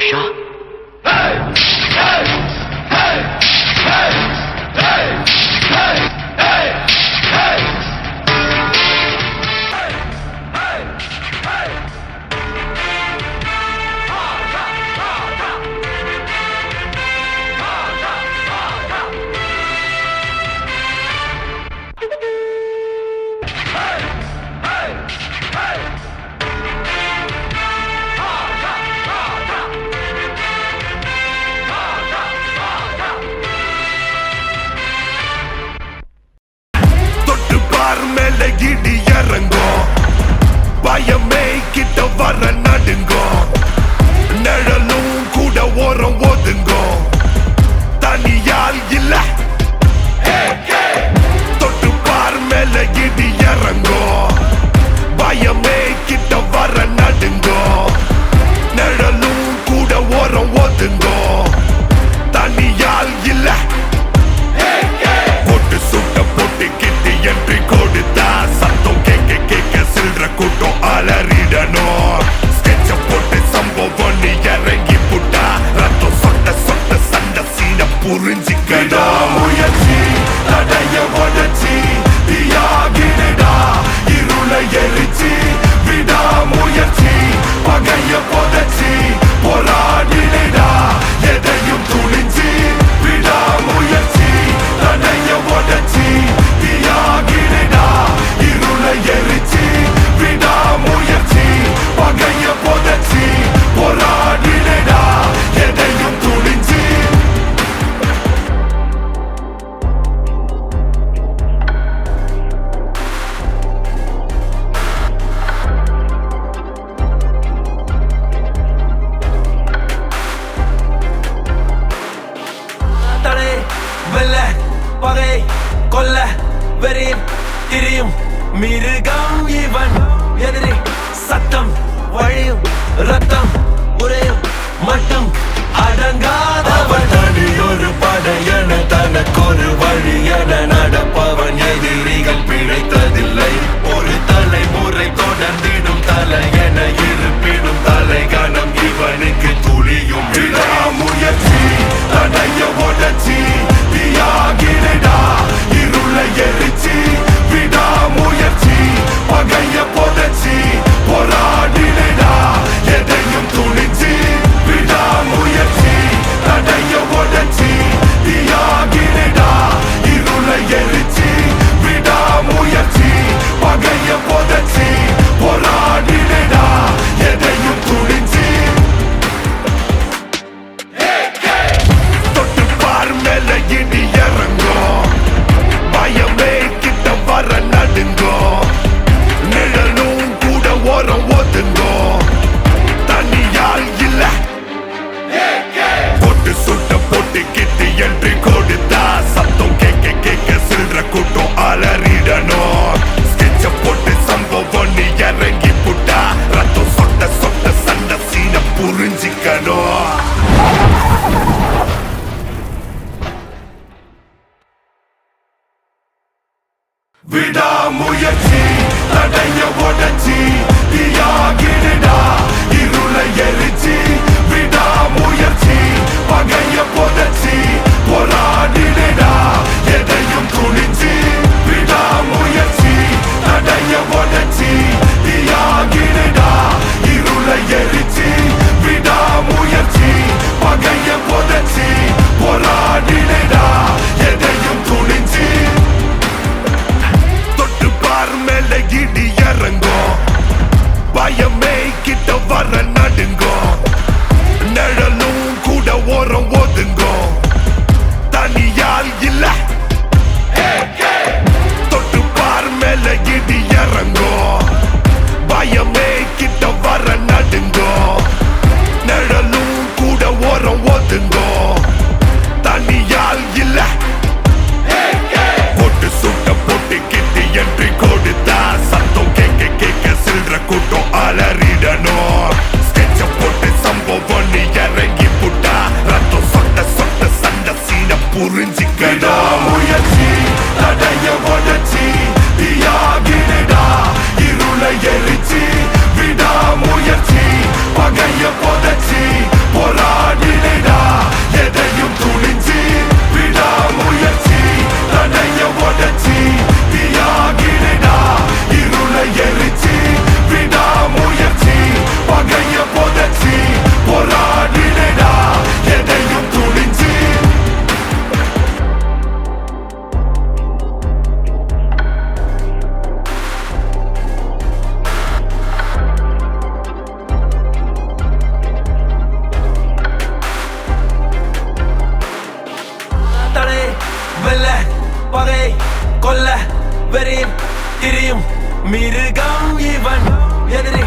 பாஷா. இடி இறங்கும் பயமே கிட்ட வர நடுங்கும் நிழலும் கூட ஓரம் ஒதுங்கும் தனியால் இல்ல தொட்டு பார் மேல இடி இறங்கும் பயமே கிட்ட வர நடுங்கும் நிழலும் கூட ஓரம் ஒதுங்கும் தனியால் இல்ல போட்டு சுட்ட போட்டு கிட்டி என்று கொடுத்தா சத்தம் கேட்க கேட்க சில்ற கூட்டம் அலறிடணும் ஸ்கெட்ச போட்டு சம்பவம் நீ இறங்கி புட்டா ரத்தம் சொட்ட சொட்ட சண்டை சீன புரிஞ்சிக்கடா முயற்சி தடைய உடச்சி தீயாகிடா இருளை எரிச்சி விடா முயற்சி பகைய புதைச்சி போராடிடா எதையும் துணிஞ்சி விடா முயற்சி தடைய உடச்சி தீயாகிடா இருளை எரிச்சி விடா முயற்சி பகைய புதைச்சி போராடிடா எதையும் துணிஞ்சி தடை வெல்ல பகை கொல்ல வெறியும் திரியும் மிருகம் இவன் எதிரி சத்தம் வழியும் ரத்தம் உரையும் மட்டும் அடங்காதவன் தனியொரு படையன தனக்கொரு வழி என நடப்பவன் எதிரிகள் பிழைத்ததில்லை ஒரு தலைமுறை தொடர்ந்திடும் தலை என இருப்பினும் தலைகணம் இவனுக்கு துளியும் முயற்சி தடைய உடச்சி தீயாகிடா இருளை எரிச்சி விடா முயற்சி பகைய புதைச்சி போராடிடா எதையும் துணிச்சி விடா முயற்சி தடைய உடச்சி தீயாகிடா இருளை எரிச்சி விடா முயற்சி பகைய புதைச்சி போராடிடா எதையும் துணிச்சி தொட்டு பார் மேல இடி இறங்கும் பயமே கிட்ட வர நடுங்கும் நிழலும் கூட ஓரம் ஒதுங்கும் தனியால் இல்ல போட்டு சுட்ட போட்டு கிட்டி என்று கொடுத்தா சத்தம் கேட்க கேட்க சில்ற கூட்டம் அலறிடணும் ஸ்கெட்ச போட்டு சம்பவம் நீ இறங்கி புட்டா ரத்தம் சொட்ட சொட்ட சண்டை சீன புரிஞ்சிக்கணும் விடா முயற்சி தடைய உடச்சி தீயாகிடா இருளை எரிச்சி விடா முயற்சி பகைய புதைச்சி போராடிடா எதையும் துணிச்சி விடா முயற்சி தடைய உடச்சி தீயாகிடா இருளை எரிச்சி விடா முயற்சி வெறியில் திரியும் மிருகம் இவன். எதிரி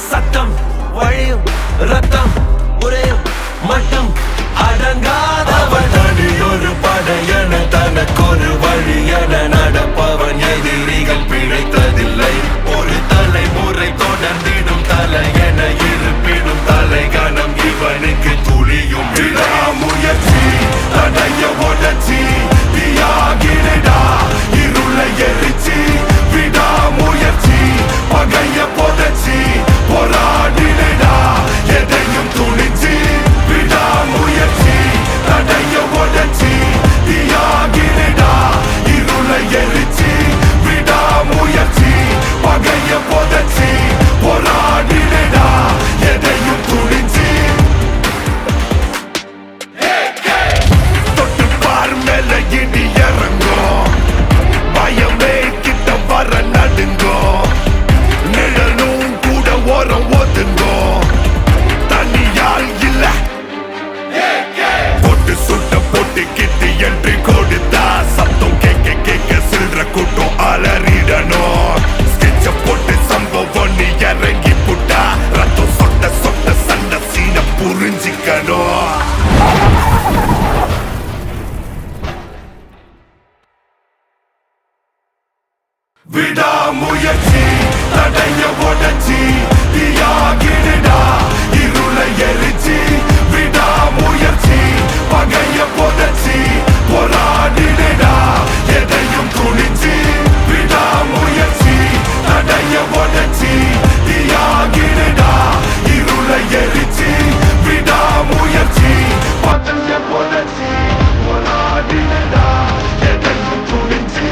சத்தம் வழியும் ரத்தம் உரையும் மட்டும் அடங்காதவன். தனியொரு படையென தனக்கொரு வழியென நடப்பவன். எதிரிகள் பிழைத்ததில்லை. ஒரு தலைமுறை தொடர்ந்திடும் தலையென இருப்பினும் தலைகணம் இவனுக்கு துளியும். விடாமுயற்சி தடைய உடச்சி தீயாகிடா இருளை எரிச்சி. விடாமுயற்சி பகைய புதைச்சி போராடிடா எதையும் துணிச்சி. விடாமுயற்சி தடைய உடச்சி தீயாகிடா இருளை எரிச்சி. விடாமுயற்சி பகைய புதைச்சி போராடிடா எதையும் துணிச்சி. தொட்டு பார் மேல இடி இறங்கும். பயமே கிட்ட வர நடுங்கும். நிழலும் கூட ஓரம் ஒதுங்கும். தனியால் இல்ல போட்டு சுட்ட போட்டு கிட்டு என்று கொடுத்தா சத்தம் கேட்க கேட்க சில்ற கூட்டம் அலறிடணும். ஸ்கெட்ச போட்டு சம்பவம் நீ இறங்கி புட்டா ரத்தம் சொட்ட சொட்ட சண்டை சீன புரிஞ்சிக்கணும். விடாமுயற்சி தடைய உடச்சி தீயாகிடா இருளை எரிச்சி. விடாமுயற்சி பகைய புதைச்சி போராடிடா எதையும் துணிச்சி. விடாமுயற்சி தடைய உடச்சி தீயாகிடா இருளை எரிச்சி. விடாமுயற்சி பகைய புதைச்சி போராடிடா எதையும் துணிச்சி.